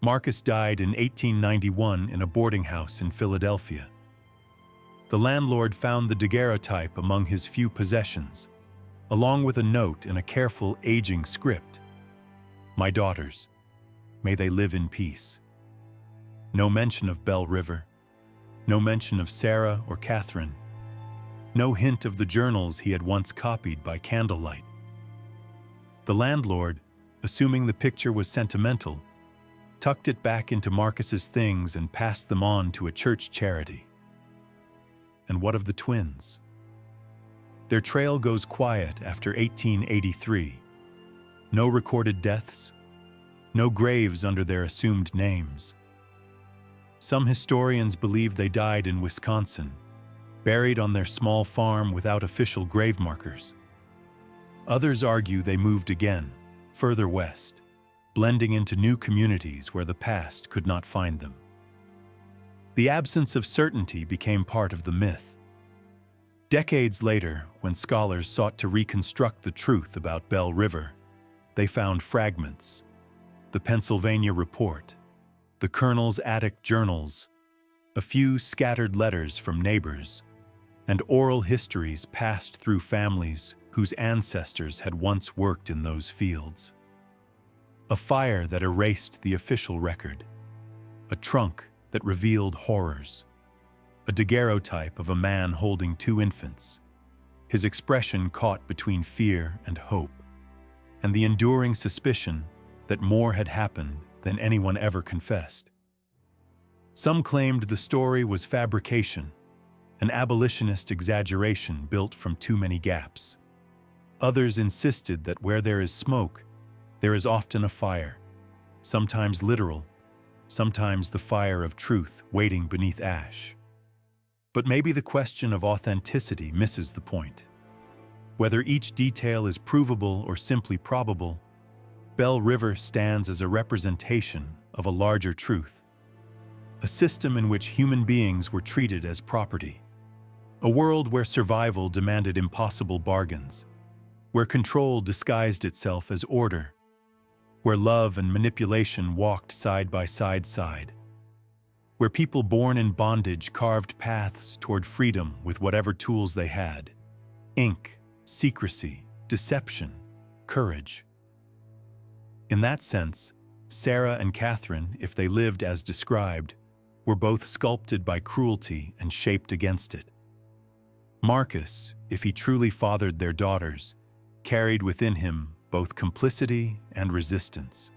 Marcus died in 1891 in a boarding house in Philadelphia. The landlord found the daguerreotype among his few possessions, along with a note in a careful, aging script. "My daughters, may they live in peace." No mention of Bell River, no mention of Sarah or Catherine, no hint of the journals he had once copied by candlelight. The landlord, assuming the picture was sentimental, tucked it back into Marcus's things and passed them on to a church charity. And what of the twins? Their trail goes quiet after 1883. No recorded deaths, no graves under their assumed names. Some historians believe they died in Wisconsin, buried on their small farm without official grave markers. Others argue they moved again, further west, blending into new communities where the past could not find them. The absence of certainty became part of the myth. Decades later, when scholars sought to reconstruct the truth about Bell River, they found fragments: the Pennsylvania Report, the Colonel's attic journals, a few scattered letters from neighbors, and oral histories passed through families whose ancestors had once worked in those fields. A fire that erased the official record, a trunk that revealed horrors, a daguerreotype of a man holding two infants, his expression caught between fear and hope, and the enduring suspicion that more had happened than anyone ever confessed. Some claimed the story was fabrication, an abolitionist exaggeration built from too many gaps. Others insisted that where there is smoke, there is often a fire, sometimes literal, sometimes the fire of truth waiting beneath ash. But maybe the question of authenticity misses the point. Whether each detail is provable or simply probable, Bell River stands as a representation of a larger truth, a system in which human beings were treated as property, a world where survival demanded impossible bargains, where control disguised itself as order, where love and manipulation walked side by side, where people born in bondage carved paths toward freedom with whatever tools they had: ink, secrecy, deception, courage. In that sense, Sarah and Catherine, if they lived as described, were both sculpted by cruelty and shaped against it. Marcus, if he truly fathered their daughters, carried within him both complicity and resistance.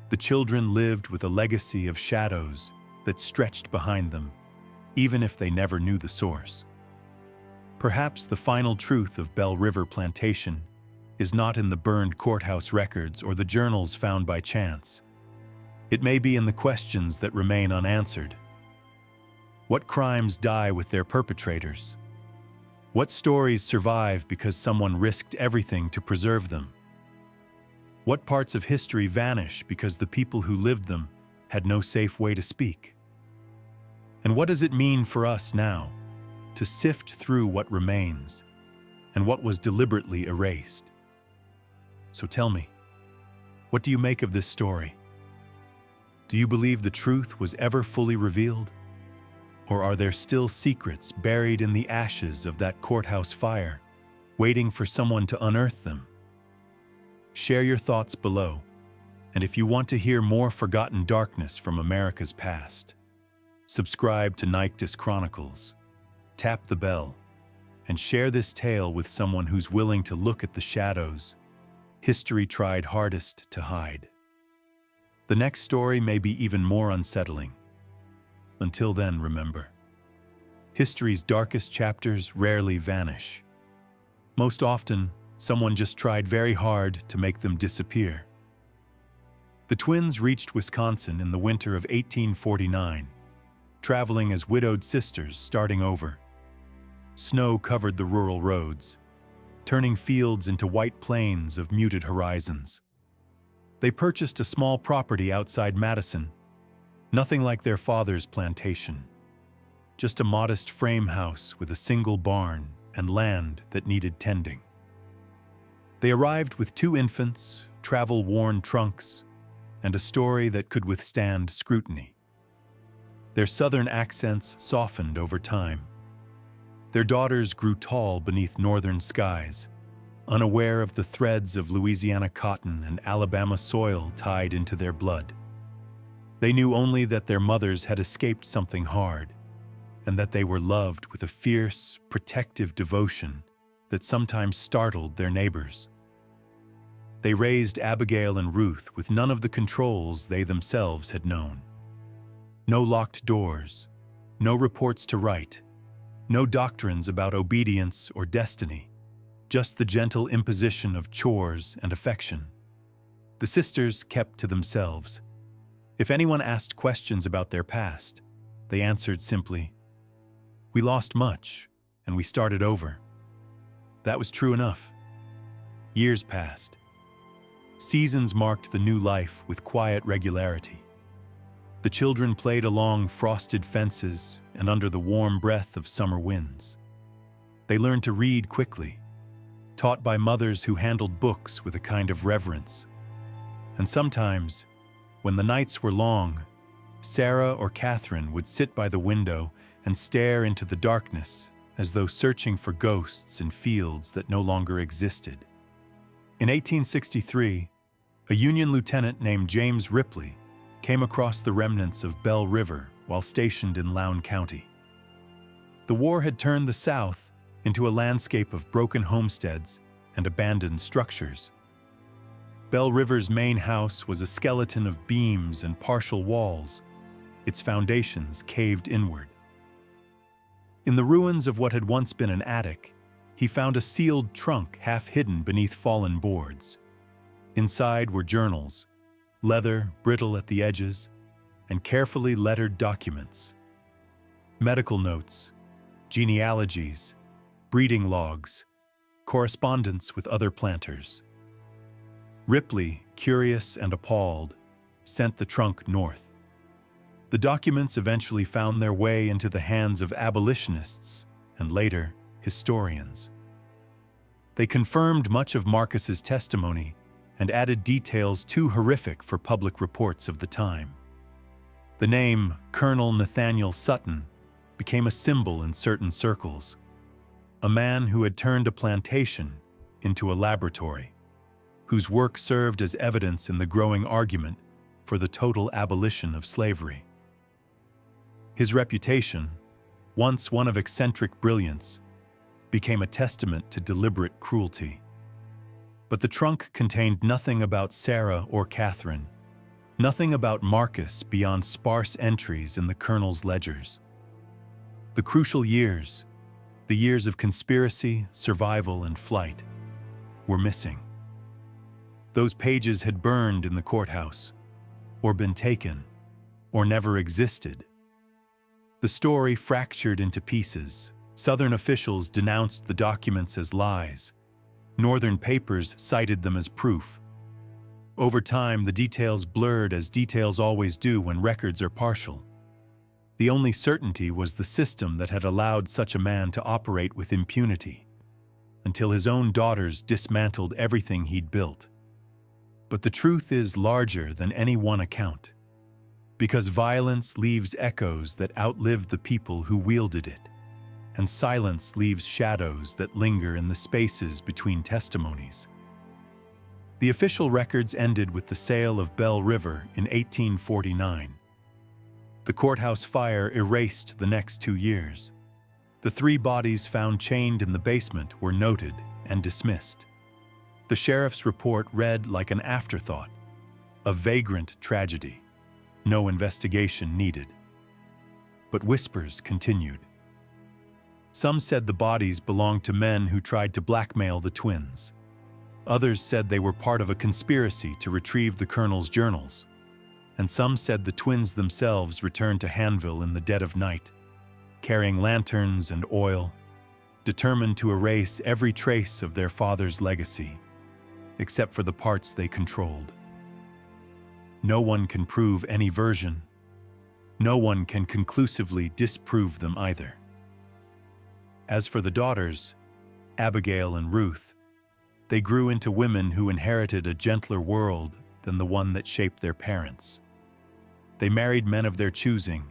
The children lived with a legacy of shadows that stretched behind them, even if they never knew the source. Perhaps the final truth of Bell River Plantation is not in the burned courthouse records or the journals found by chance. It may be in the questions that remain unanswered. What crimes die with their perpetrators? What stories survive because someone risked everything to preserve them? What parts of history vanish because the people who lived them had no safe way to speak? And what does it mean for us now to sift through what remains and what was deliberately erased? So tell me, what do you make of this story? Do you believe the truth was ever fully revealed? Or are there still secrets buried in the ashes of that courthouse fire, waiting for someone to unearth them? Share your thoughts below, and if you want to hear more forgotten darkness from America's past, subscribe to Nyctis Chronicles, tap the bell, and share this tale with someone who's willing to look at the shadows history tried hardest to hide. The next story may be even more unsettling. Until then, remember, history's darkest chapters rarely vanish. Most often, someone just tried very hard to make them disappear. The twins reached Wisconsin in the winter of 1849, traveling as widowed sisters starting over. Snow covered the rural roads, turning fields into white plains of muted horizons. They purchased a small property outside Madison, nothing like their father's plantation, just a modest frame house with a single barn and land that needed tending. They arrived with 2 infants, travel-worn trunks, and a story that could withstand scrutiny. Their Southern accents softened over time. Their daughters grew tall beneath northern skies, unaware of the threads of Louisiana cotton and Alabama soil tied into their blood. They knew only that their mothers had escaped something hard, and that they were loved with a fierce, protective devotion that sometimes startled their neighbors. They raised Abigail and Ruth with none of the controls they themselves had known. No locked doors, no reports to write, no doctrines about obedience or destiny, just the gentle imposition of chores and affection. The sisters kept to themselves. If anyone asked questions about their past, they answered simply, "We lost much, and we started over." That was true enough. Years passed. Seasons marked the new life with quiet regularity. The children played along frosted fences and under the warm breath of summer winds. They learned to read quickly, taught by mothers who handled books with a kind of reverence. And sometimes, when the nights were long, Sarah or Catherine would sit by the window and stare into the darkness as though searching for ghosts in fields that no longer existed. In 1863, a Union lieutenant named James Ripley came across the remnants of Bell River while stationed in Lown County. The war had turned the South into a landscape of broken homesteads and abandoned structures. Bell River's main house was a skeleton of beams and partial walls, its foundations caved inward. In the ruins of what had once been an attic, he found a sealed trunk half hidden beneath fallen boards. Inside were journals, leather brittle at the edges, and carefully lettered documents. Medical notes, genealogies, breeding logs, correspondence with other planters. Ripley, curious and appalled, sent the trunk north. The documents eventually found their way into the hands of abolitionists and later historians. They confirmed much of Marcus's testimony and added details too horrific for public reports of the time. The name Colonel Nathaniel Sutton became a symbol in certain circles, a man who had turned a plantation into a laboratory, whose work served as evidence in the growing argument for the total abolition of slavery. His reputation, once one of eccentric brilliance, became a testament to deliberate cruelty. But the trunk contained nothing about Sarah or Catherine, nothing about Marcus beyond sparse entries in the colonel's ledgers. The crucial years, the years of conspiracy, survival, and flight, were missing. Those pages had burned in the courthouse, or been taken, or never existed. The story fractured into pieces. Southern officials denounced the documents as lies. Northern papers cited them as proof. Over time, the details blurred as details always do when records are partial. The only certainty was the system that had allowed such a man to operate with impunity, until his own daughters dismantled everything he'd built. But the truth is larger than any one account, because violence leaves echoes that outlive the people who wielded it, and silence leaves shadows that linger in the spaces between testimonies. The official records ended with the sale of Bell River in 1849. The courthouse fire erased the next 2 years. The 3 bodies found chained in the basement were noted and dismissed. The sheriff's report read like an afterthought, a vagrant tragedy, no investigation needed. But whispers continued. Some said the bodies belonged to men who tried to blackmail the twins. Others said they were part of a conspiracy to retrieve the colonel's journals. And some said the twins themselves returned to Hanville in the dead of night, carrying lanterns and oil, determined to erase every trace of their father's legacy, except for the parts they controlled. No one can prove any version. No one can conclusively disprove them either. As for the daughters, Abigail and Ruth, they grew into women who inherited a gentler world than the one that shaped their parents. They married men of their choosing,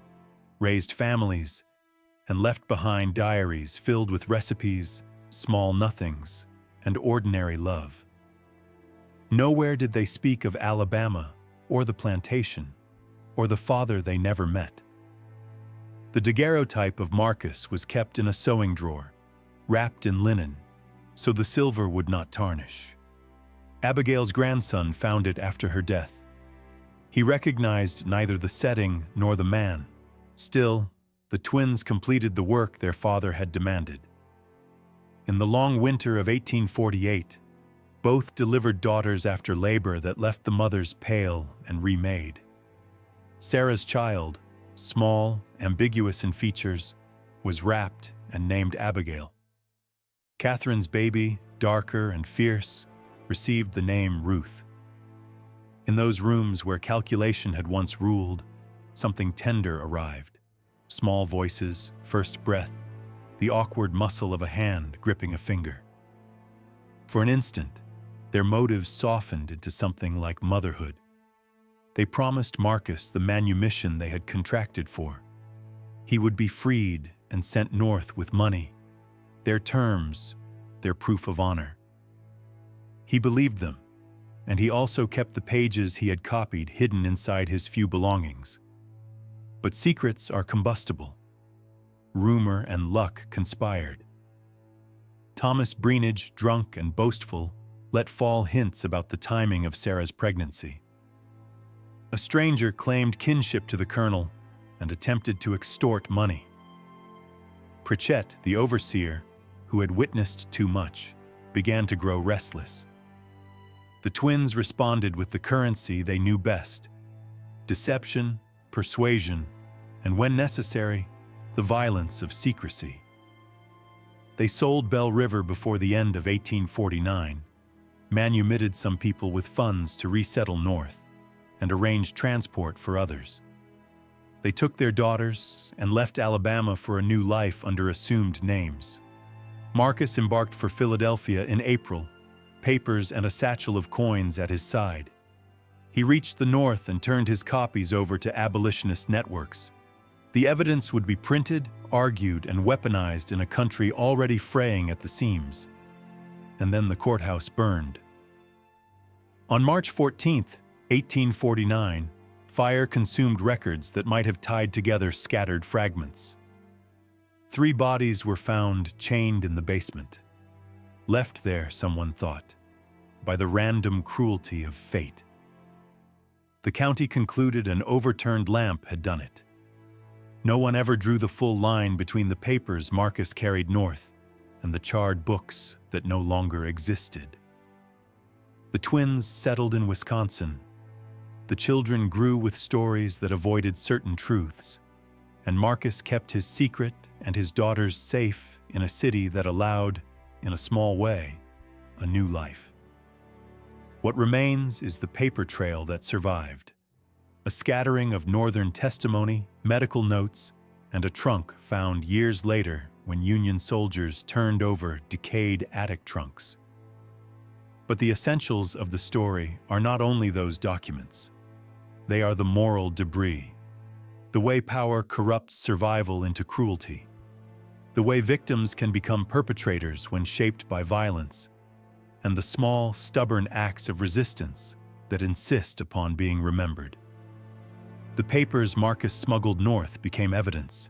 raised families, and left behind diaries filled with recipes, small nothings, and ordinary love. Nowhere did they speak of Alabama, or the plantation, or the father they never met. The daguerreotype of Marcus was kept in a sewing drawer, wrapped in linen, so the silver would not tarnish. Abigail's grandson found it after her death. He recognized neither the setting nor the man. Still, the twins completed the work their father had demanded. In the long winter of 1848, both delivered daughters after labor that left the mothers pale and remade. Sarah's child, small, ambiguous in features, was wrapped and named Abigail. Catherine's baby, darker and fierce, received the name Ruth. In those rooms where calculation had once ruled, something tender arrived. Small voices, first breath, the awkward muscle of a hand gripping a finger. For an instant, their motives softened into something like motherhood. They promised Marcus the manumission they had contracted for. He would be freed and sent north with money, their terms, their proof of honor. He believed them, and he also kept the pages he had copied hidden inside his few belongings. But secrets are combustible. Rumor and luck conspired. Thomas Breenage, drunk and boastful, let fall hints about the timing of Sarah's pregnancy. A stranger claimed kinship to the colonel and attempted to extort money. Pritchett, the overseer, who had witnessed too much, began to grow restless. The twins responded with the currency they knew best: deception, persuasion, and when necessary, the violence of secrecy. They sold Bell River before the end of 1849, manumitted some people with funds to resettle north, and arranged transport for others. They took their daughters and left Alabama for a new life under assumed names. Marcus embarked for Philadelphia in April, papers and a satchel of coins at his side. He reached the North and turned his copies over to abolitionist networks. The evidence would be printed, argued, and weaponized in a country already fraying at the seams. And then the courthouse burned. On March 14, 1849, fire consumed records that might have tied together scattered fragments. 3 bodies were found chained in the basement. Left there, someone thought, by the random cruelty of fate. The county concluded an overturned lamp had done it. No one ever drew the full line between the papers Marcus carried north and the charred books that no longer existed. The twins settled in Wisconsin. The children grew with stories that avoided certain truths, and Marcus kept his secret and his daughters safe in a city that allowed, in a small way, a new life. What remains is the paper trail that survived, a scattering of Northern testimony, medical notes, and a trunk found years later when Union soldiers turned over decayed attic trunks. But the essentials of the story are not only those documents. They are the moral debris, the way power corrupts survival into cruelty, the way victims can become perpetrators when shaped by violence, and the small, stubborn acts of resistance that insist upon being remembered. The papers Marcus smuggled north became evidence.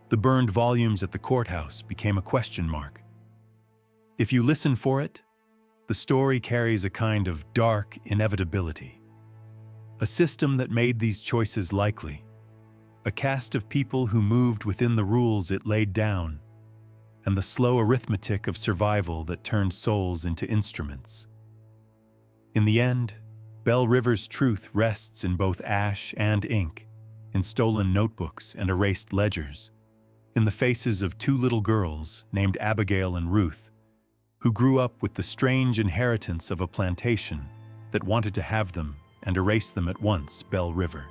The burned volumes at the courthouse became a question mark. If you listen for it, the story carries a kind of dark inevitability. A system that made these choices likely. A cast of people who moved within the rules it laid down, and the slow arithmetic of survival that turned souls into instruments. In the end, Bell River's truth rests in both ash and ink, in stolen notebooks and erased ledgers, in the faces of 2 little girls named Abigail and Ruth, who grew up with the strange inheritance of a plantation that wanted to have them and erase them at once, Bell River.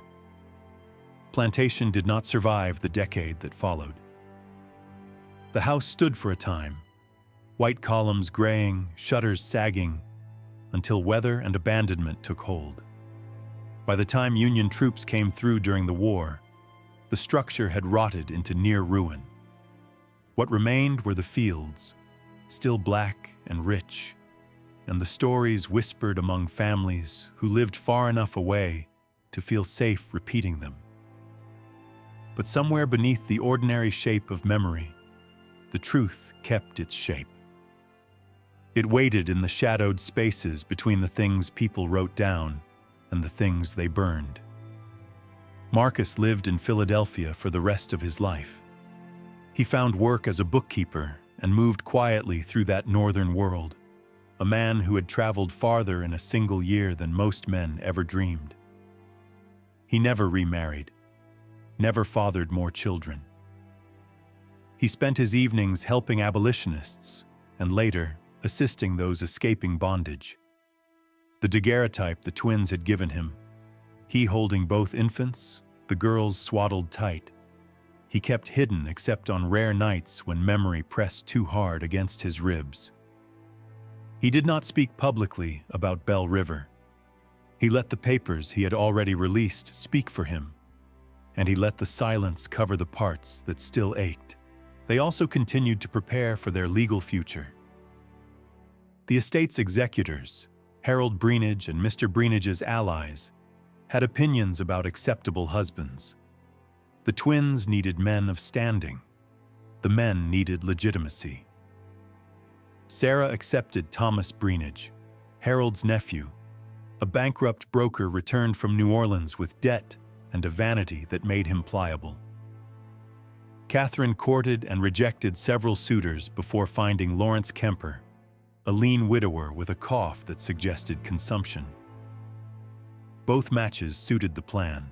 Plantation did not survive the decade that followed. The house stood for a time, white columns graying, shutters sagging, until weather and abandonment took hold. By the time Union troops came through during the war, the structure had rotted into near ruin. What remained were the fields, still black and rich, and the stories whispered among families who lived far enough away to feel safe repeating them. But somewhere beneath the ordinary shape of memory, the truth kept its shape. It waited in the shadowed spaces between the things people wrote down and the things they burned. Marcus lived in Philadelphia for the rest of his life. He found work as a bookkeeper and moved quietly through that northern world, a man who had traveled farther in a single year than most men ever dreamed. He never remarried, never fathered more children. He spent his evenings helping abolitionists and later assisting those escaping bondage. The daguerreotype the twins had given him, he holding both infants, the girls swaddled tight, he kept hidden except on rare nights when memory pressed too hard against his ribs. He did not speak publicly about Bell River. He let the papers he had already released speak for him, and he let the silence cover the parts that still ached. They also continued to prepare for their legal future. The estate's executors, Harold Breenage and Mr. Breenage's allies, had opinions about acceptable husbands. The twins needed men of standing. The men needed legitimacy. Sarah accepted Thomas Breenage, Harold's nephew, a bankrupt broker returned from New Orleans with debt and a vanity that made him pliable. Catherine courted and rejected several suitors before finding Lawrence Kemper, a lean widower with a cough that suggested consumption. Both matches suited the plan.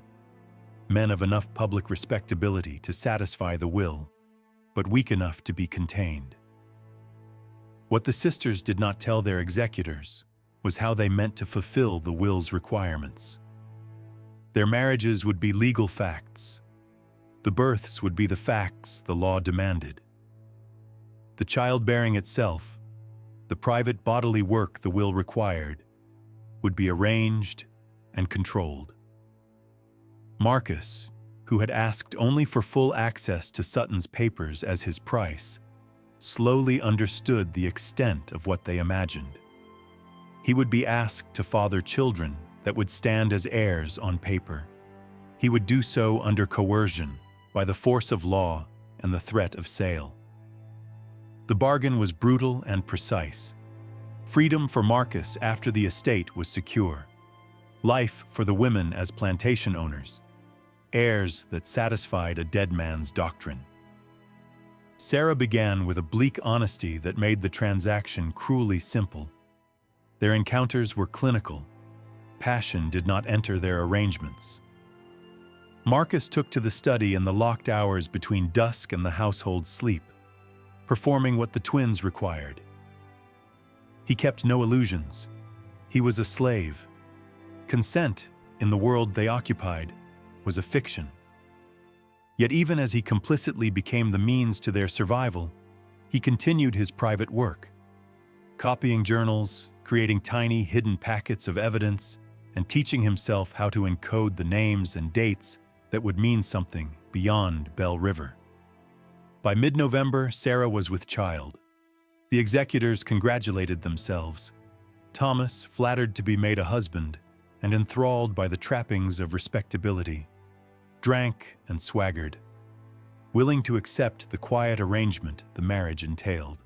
Men of enough public respectability to satisfy the will, but weak enough to be contained. What the sisters did not tell their executors was how they meant to fulfill the will's requirements. Their marriages would be legal facts. The births would be the facts the law demanded. The childbearing itself, the private bodily work the will required, would be arranged and controlled. Marcus, who had asked only for full access to Sutton's papers as his price, slowly understood the extent of what they imagined. He would be asked to father children that would stand as heirs on paper. He would do so under coercion, by the force of law and the threat of sale. The bargain was brutal and precise. Freedom for Marcus after the estate was secure. Life for the women as plantation owners. Heirs that satisfied a dead man's doctrine. Sarah began with a bleak honesty that made the transaction cruelly simple. Their encounters were clinical. Passion did not enter their arrangements. Marcus took to the study in the locked hours between dusk and the household's sleep, performing what the twins required. He kept no illusions. He was a slave. Consent, in the world they occupied, was a fiction. Yet even as he complicitly became the means to their survival, he continued his private work, copying journals, creating tiny hidden packets of evidence, and teaching himself how to encode the names and dates that would mean something beyond Bell River. By mid-November, Sarah was with child. The executors congratulated themselves. Thomas, flattered to be made a husband and enthralled by the trappings of respectability, drank and swaggered, willing to accept the quiet arrangement the marriage entailed.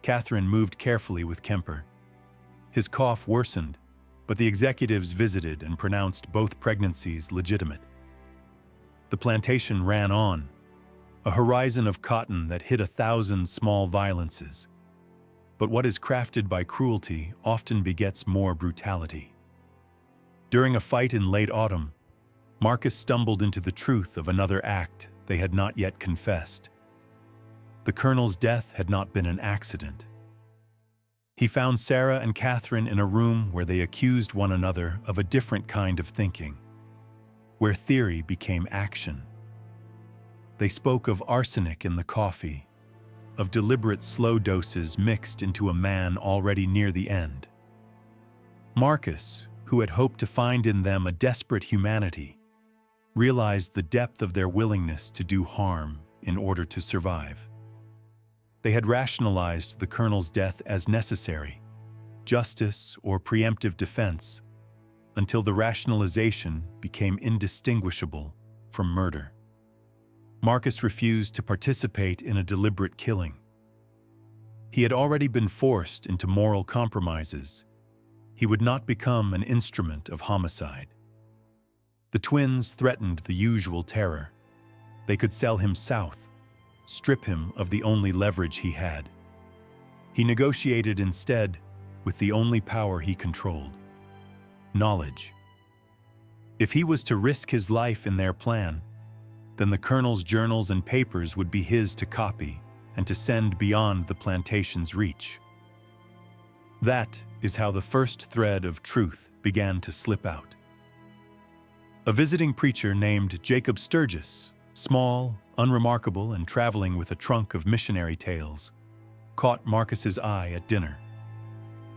Catherine moved carefully with Kemper. His cough worsened, but the executives visited and pronounced both pregnancies legitimate. The plantation ran on, a horizon of cotton that hid 1,000 small violences. But what is crafted by cruelty often begets more brutality. During a fight in late autumn, Marcus stumbled into the truth of another act they had not yet confessed. The colonel's death had not been an accident. He found Sarah and Catherine in a room where they accused one another of a different kind of thinking, where theory became action. They spoke of arsenic in the coffee, of deliberate slow doses mixed into a man already near the end. Marcus, who had hoped to find in them a desperate humanity, realized the depth of their willingness to do harm in order to survive. They had rationalized the colonel's death as necessary, justice or preemptive defense, until the rationalization became indistinguishable from murder. Marcus refused to participate in a deliberate killing. He had already been forced into moral compromises. He would not become an instrument of homicide. The twins threatened the usual terror. They could sell him south, strip him of the only leverage he had. He negotiated instead with the only power he controlled: knowledge. If he was to risk his life in their plan, then the colonel's journals and papers would be his to copy and to send beyond the plantation's reach. That is how the first thread of truth began to slip out. A visiting preacher named Jacob Sturgis, small, unremarkable, and traveling with a trunk of missionary tales, caught Marcus's eye at dinner.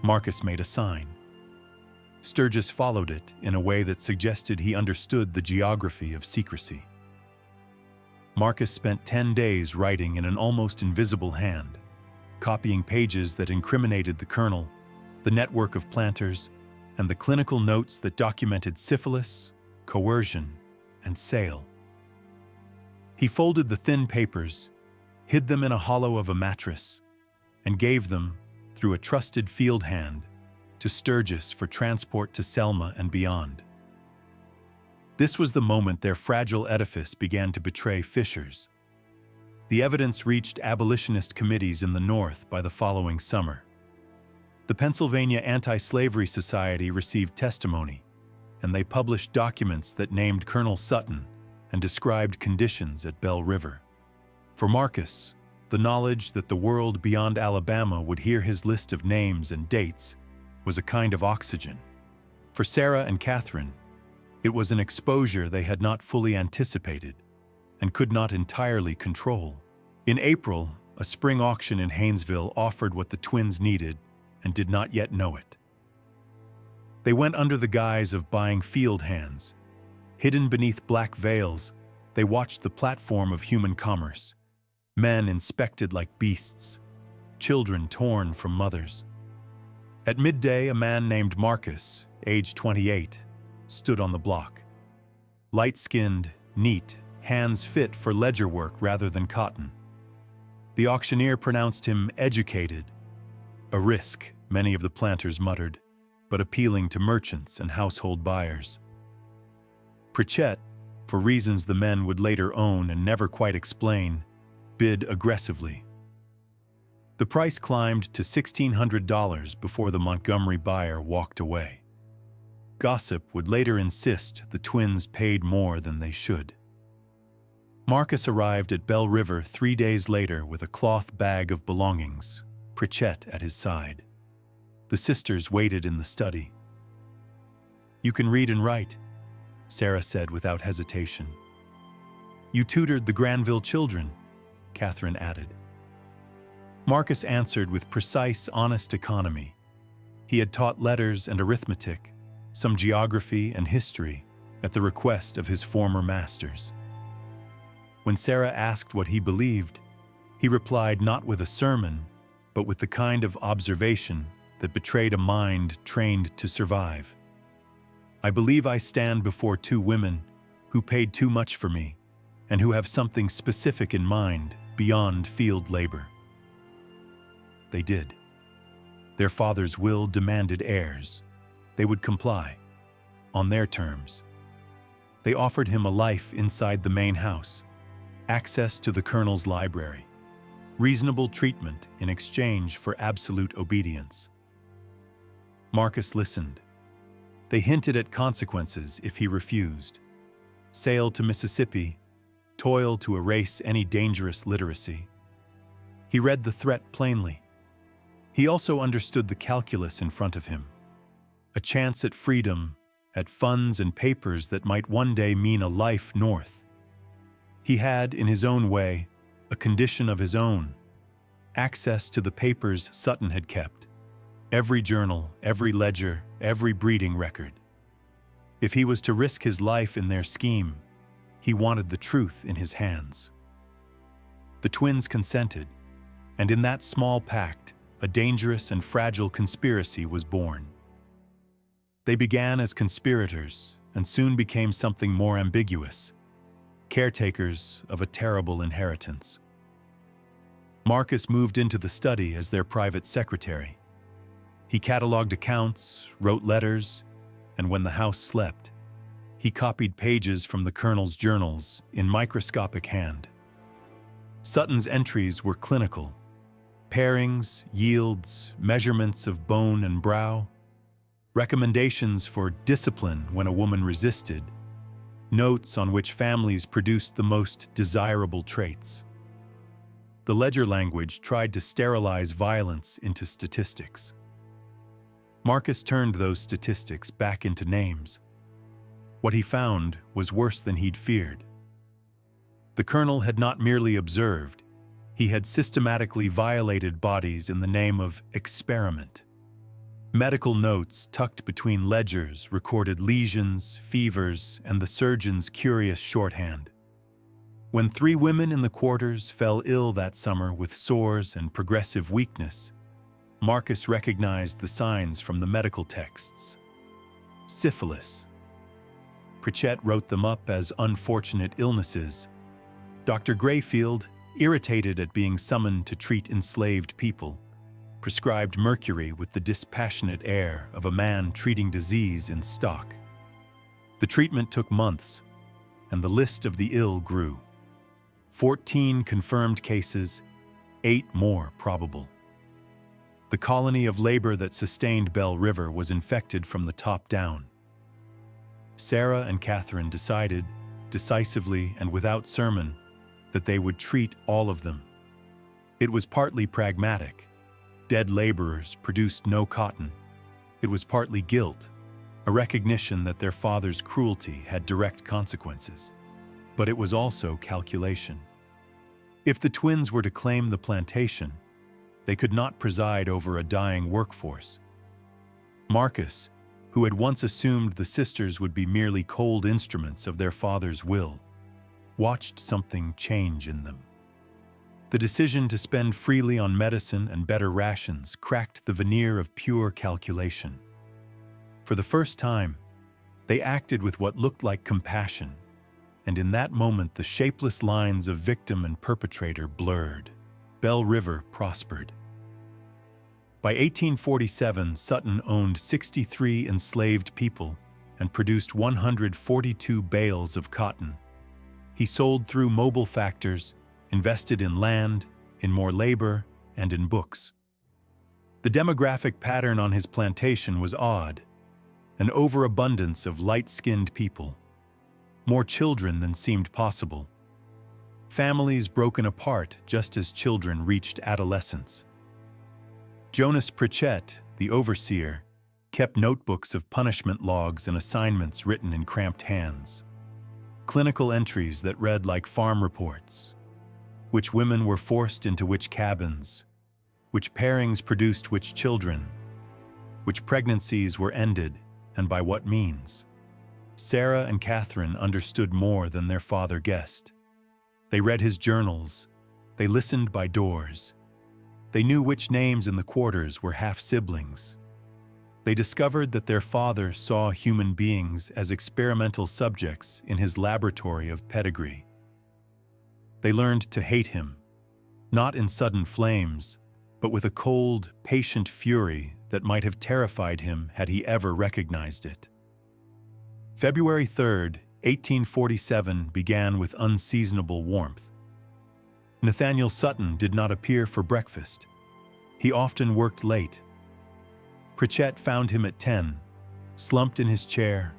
Marcus made a sign. Sturgis followed it in a way that suggested he understood the geography of secrecy. Marcus spent 10 days writing in an almost invisible hand, copying pages that incriminated the colonel, the network of planters, and the clinical notes that documented syphilis, coercion, and sale. He folded the thin papers, hid them in a hollow of a mattress, and gave them, through a trusted field hand, to Sturgis for transport to Selma and beyond. This was the moment their fragile edifice began to betray fissures. The evidence reached abolitionist committees in the North by the following summer. The Pennsylvania Anti-Slavery Society received testimony, and they published documents that named Colonel Sutton and described conditions at Bell River. For Marcus, the knowledge that the world beyond Alabama would hear his list of names and dates was a kind of oxygen. For Sarah and Catherine, it was an exposure they had not fully anticipated and could not entirely control. In April, a spring auction in Haynesville offered what the twins needed and did not yet know it. They went under the guise of buying field hands. Hidden beneath black veils, they watched the platform of human commerce. Men inspected like beasts, children torn from mothers. At midday, a man named Marcus, age 28, stood on the block. Light-skinned, neat, hands fit for ledger work rather than cotton. The auctioneer pronounced him educated. A risk, many of the planters muttered, but appealing to merchants and household buyers. Pritchett, for reasons the men would later own and never quite explain, bid aggressively. The price climbed to $1,600 before the Montgomery buyer walked away. Gossip would later insist the twins paid more than they should. Marcus arrived at Bell River 3 days later with a cloth bag of belongings, Pritchett at his side. The sisters waited in the study. "You can read and write," Sarah said without hesitation. "You tutored the Granville children," Catherine added. Marcus answered with precise, honest economy. He had taught letters and arithmetic, some geography and history, at the request of his former masters. When Sarah asked what he believed, he replied not with a sermon, but with the kind of observation that betrayed a mind trained to survive. "I believe I stand before two women who paid too much for me and who have something specific in mind beyond field labor." They did. Their father's will demanded heirs. They would comply, on their terms. They offered him a life inside the main house, access to the colonel's library, reasonable treatment in exchange for absolute obedience. Marcus listened. They hinted at consequences if he refused. Sail to Mississippi, toil to erase any dangerous literacy. He read the threat plainly. He also understood the calculus in front of him. A chance at freedom, at funds and papers that might one day mean a life north. He had, in his own way, a condition of his own: access to the papers Sutton had kept. Every journal, every ledger, every breeding record. If he was to risk his life in their scheme, he wanted the truth in his hands. The twins consented, and in that small pact, a dangerous and fragile conspiracy was born. They began as conspirators and soon became something more ambiguous, caretakers of a terrible inheritance. Marcus moved into the study as their private secretary. He cataloged accounts, wrote letters, and when the house slept, he copied pages from the colonel's journals in microscopic hand. Sutton's entries were clinical. Pairings, yields, measurements of bone and brow, recommendations for discipline when a woman resisted, notes on which families produced the most desirable traits. The ledger language tried to sterilize violence into statistics. Marcus turned those statistics back into names. What he found was worse than he'd feared. The colonel had not merely observed, he had systematically violated bodies in the name of experiment. Medical notes tucked between ledgers recorded lesions, fevers, and the surgeon's curious shorthand. When 3 women in the quarters fell ill that summer with sores and progressive weakness, Marcus recognized the signs from the medical texts. Syphilis. Pritchett wrote them up as unfortunate illnesses. Dr. Grayfield, irritated at being summoned to treat enslaved people, prescribed mercury with the dispassionate air of a man treating disease in stock. The treatment took months, and the list of the ill grew. 14 confirmed cases, 8 more probable. The colony of labor that sustained Bell River was infected from the top down. Sarah and Catherine decided, decisively and without sermon, that they would treat all of them. It was partly pragmatic. Dead laborers produced no cotton. It was partly guilt, a recognition that their father's cruelty had direct consequences. But it was also calculation. If the twins were to claim the plantation, they could not preside over a dying workforce. Marcus, who had once assumed the sisters would be merely cold instruments of their father's will, watched something change in them. The decision to spend freely on medicine and better rations cracked the veneer of pure calculation. For the first time, they acted with what looked like compassion, and in that moment the shapeless lines of victim and perpetrator blurred. Bell River prospered. By 1847, Sutton owned 63 enslaved people and produced 142 bales of cotton. He sold through mobile factors, invested in land, in more labor, and in books. The demographic pattern on his plantation was odd, an overabundance of light-skinned people, more children than seemed possible. Families broken apart just as children reached adolescence. Jonas Pritchett, the overseer, kept notebooks of punishment logs and assignments written in cramped hands. Clinical entries that read like farm reports. Which women were forced into which cabins, which pairings produced which children, which pregnancies were ended, and by what means. Sarah and Catherine understood more than their father guessed. They read his journals. They listened by doors. They knew which names in the quarters were half-siblings. They discovered that their father saw human beings as experimental subjects in his laboratory of pedigree. They learned to hate him, not in sudden flames, but with a cold, patient fury that might have terrified him had he ever recognized it. February 3rd, 1847 began with unseasonable warmth. Nathaniel Sutton did not appear for breakfast. He often worked late. Pritchett found him at 10, slumped in his chair,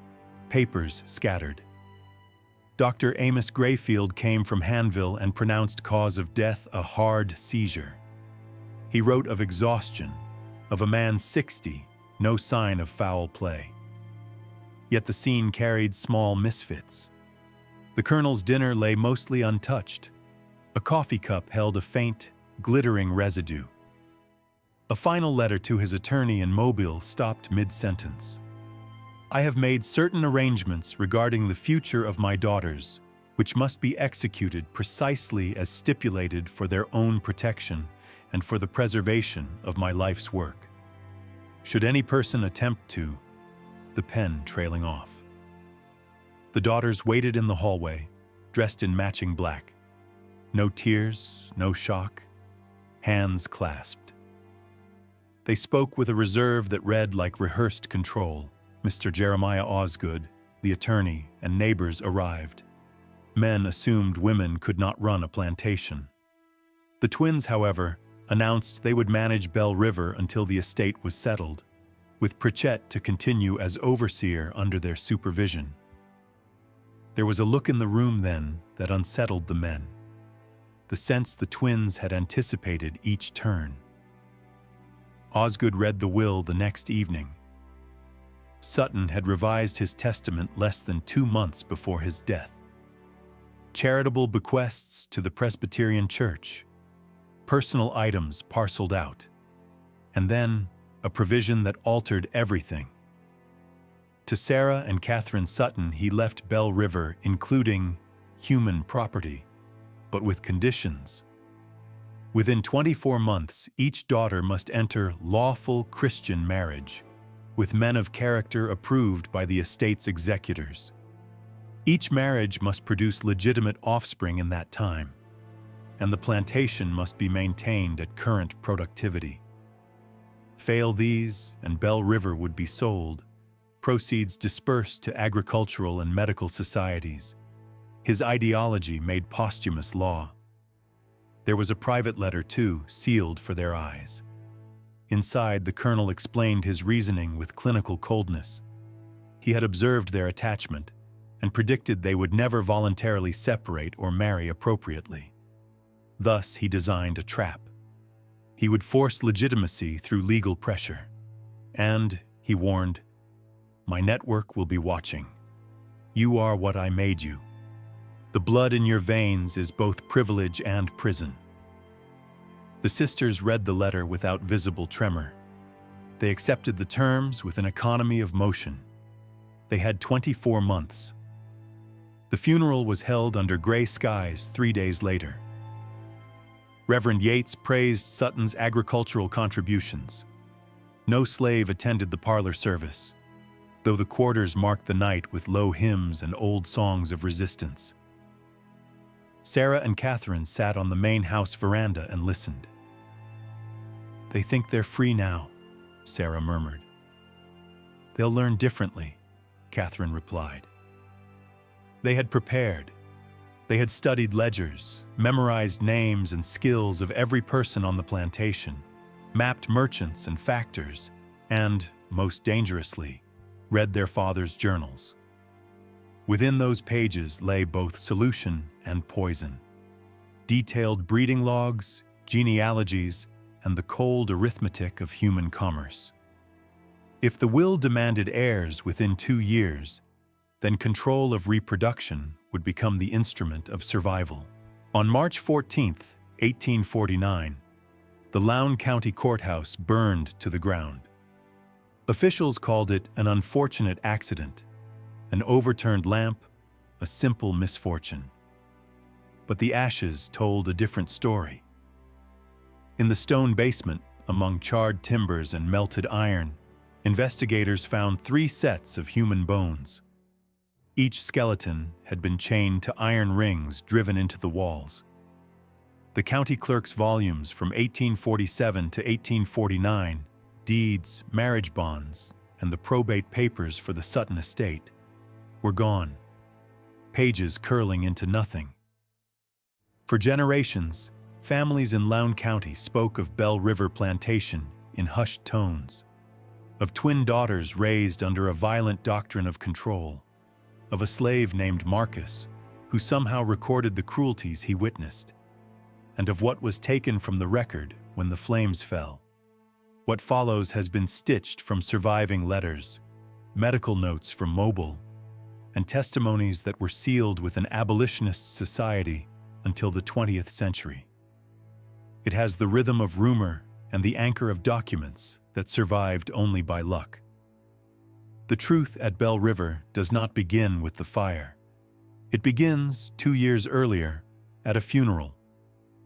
papers scattered. Dr. Amos Grayfield came from Hanville and pronounced cause of death a hard seizure. He wrote of exhaustion, of a man 60, no sign of foul play. Yet the scene carried small misfits. The colonel's dinner lay mostly untouched. A coffee cup held a faint, glittering residue. A final letter to his attorney in Mobile stopped mid-sentence. I have made certain arrangements regarding the future of my daughters, which must be executed precisely as stipulated for their own protection and for the preservation of my life's work. Should any person attempt to, the pen trailing off. The daughters waited in the hallway, dressed in matching black. No tears, no shock, hands clasped. They spoke with a reserve that read like rehearsed control. Mr. Jeremiah Osgood, the attorney, and neighbors arrived. Men assumed women could not run a plantation. The twins, however, announced they would manage Bell River until the estate was settled, with Pritchett to continue as overseer under their supervision. There was a look in the room then that unsettled the men, the sense the twins had anticipated each turn. Osgood read the will the next evening. Sutton had revised his testament less than 2 months before his death. Charitable bequests to the Presbyterian Church, personal items parceled out, and then a provision that altered everything. To Sarah and Catherine Sutton, he left Bell River, including human property, but with conditions. Within 24 months, each daughter must enter lawful Christian marriage, with men of character approved by the estate's executors. Each marriage must produce legitimate offspring in that time, and the plantation must be maintained at current productivity. Fail these, and Bell River would be sold, proceeds dispersed to agricultural and medical societies. His ideology made posthumous law. There was a private letter, too, sealed for their eyes. Inside, the colonel explained his reasoning with clinical coldness. He had observed their attachment and predicted they would never voluntarily separate or marry appropriately. Thus, he designed a trap. He would force legitimacy through legal pressure. And, he warned, "My network will be watching. You are what I made you. The blood in your veins is both privilege and prison." The sisters read the letter without visible tremor. They accepted the terms with an economy of motion. They had 24 months. The funeral was held under gray skies 3 days later. Reverend Yates praised Sutton's agricultural contributions. No slave attended the parlor service, though the quarters marked the night with low hymns and old songs of resistance. Sarah and Catherine sat on the main house veranda and listened. "They think they're free now," Sarah murmured. "They'll learn differently," Catherine replied. They had prepared. They had studied ledgers, memorized names and skills of every person on the plantation, mapped merchants and factors, and, most dangerously, read their father's journals. Within those pages lay both solution and poison. Detailed breeding logs, genealogies, and the cold arithmetic of human commerce. If the will demanded heirs within 2 years, then control of reproduction would become the instrument of survival. On March 14, 1849, the Lown County Courthouse burned to the ground. Officials called it an unfortunate accident, an overturned lamp, a simple misfortune. But the ashes told a different story. In the stone basement, among charred timbers and melted iron, investigators found 3 sets of human bones. Each skeleton had been chained to iron rings driven into the walls. The county clerk's volumes from 1847 to 1849, deeds, marriage bonds, and the probate papers for the Sutton estate, were gone, pages curling into nothing. For generations, families in Lown County spoke of Bell River Plantation in hushed tones, of twin daughters raised under a violent doctrine of control, of a slave named Marcus who somehow recorded the cruelties he witnessed, and of what was taken from the record when the flames fell. What follows has been stitched from surviving letters, medical notes from Mobile, and testimonies that were sealed with an abolitionist society until the 20th century. It has the rhythm of rumor and the anchor of documents that survived only by luck. The truth at Bell River does not begin with the fire. It begins 2 years earlier at a funeral,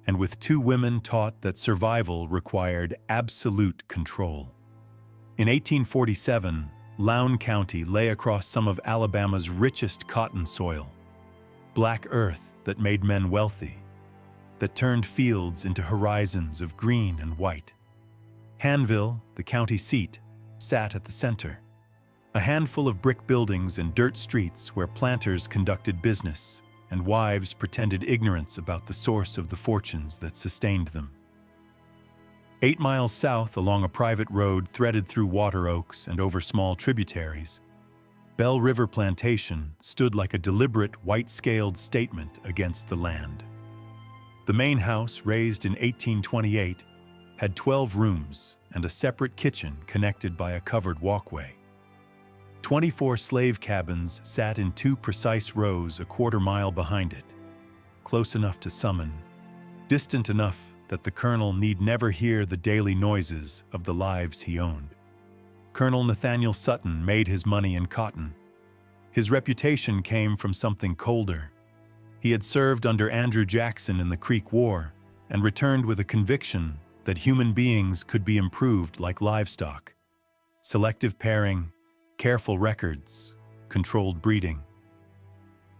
and with 2 women taught that survival required absolute control. In 1847, Lowndes County lay across some of Alabama's richest cotton soil, black earth that made men wealthy, that turned fields into horizons of green and white. Hanville, the county seat, sat at the center, a handful of brick buildings and dirt streets where planters conducted business and wives pretended ignorance about the source of the fortunes that sustained them. 8 miles south along a private road threaded through water oaks and over small tributaries, Bell River Plantation stood like a deliberate white-scaled statement against the land. The main house, raised in 1828, had 12 rooms and a separate kitchen connected by a covered walkway. 24 slave cabins sat in 2 precise rows a quarter-mile behind it, close enough to summon, distant enough that the colonel need never hear the daily noises of the lives he owned. Colonel Nathaniel Sutton made his money in cotton. His reputation came from something colder. He had served under Andrew Jackson in the Creek War and returned with a conviction that human beings could be improved like livestock. Selective pairing, careful records, controlled breeding.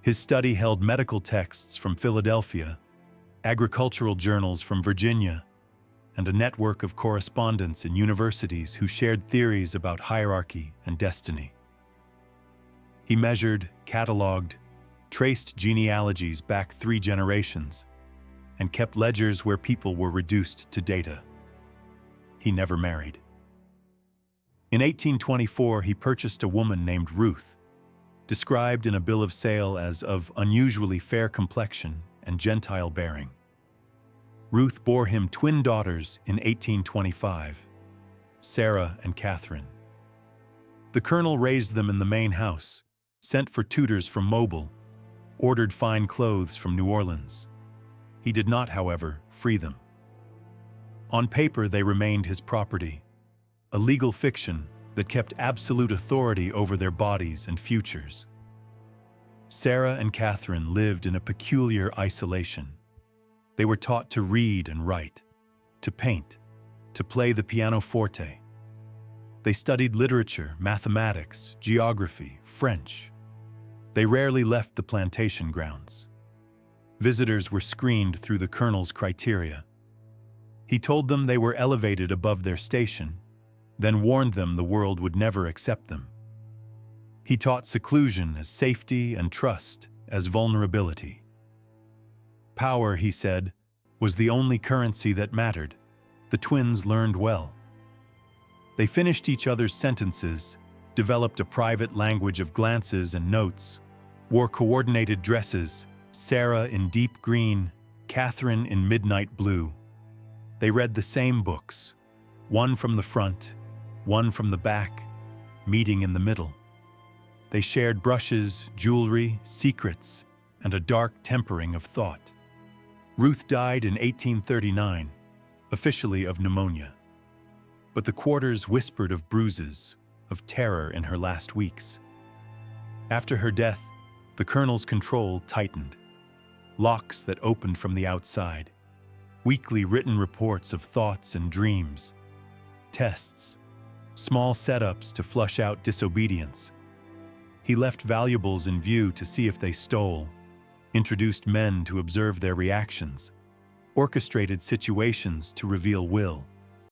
His study held medical texts from Philadelphia, agricultural journals from Virginia, and a network of correspondents in universities who shared theories about hierarchy and destiny. He measured, cataloged, traced genealogies back 3 generations, and kept ledgers where people were reduced to data. He never married. In 1824, he purchased a woman named Ruth, described in a bill of sale as of unusually fair complexion and Gentile bearing. Ruth bore him twin daughters in 1825, Sarah and Catherine. The colonel raised them in the main house, sent for tutors from Mobile, ordered fine clothes from New Orleans. He did not, however, free them. On paper, they remained his property, a legal fiction that kept absolute authority over their bodies and futures. Sarah and Catherine lived in a peculiar isolation. They were taught to read and write, to paint, to play the pianoforte. They studied literature, mathematics, geography, French. They rarely left the plantation grounds. Visitors were screened through the colonel's criteria. He told them they were elevated above their station, then warned them the world would never accept them. He taught seclusion as safety and trust as vulnerability. Power, he said, was the only currency that mattered. The twins learned well. They finished each other's sentences, developed a private language of glances and notes, wore coordinated dresses, Sarah in deep green, Catherine in midnight blue. They read the same books, one from the front, one from the back, meeting in the middle. They shared brushes, jewelry, secrets, and a dark tempering of thought. Ruth died in 1839, officially of pneumonia. But the quarters whispered of bruises, of terror in her last weeks. After her death, the colonel's control tightened. Locks that opened from the outside. Weekly written reports of thoughts and dreams. Tests. Small setups to flush out disobedience. He left valuables in view to see if they stole, introduced men to observe their reactions, orchestrated situations to reveal will.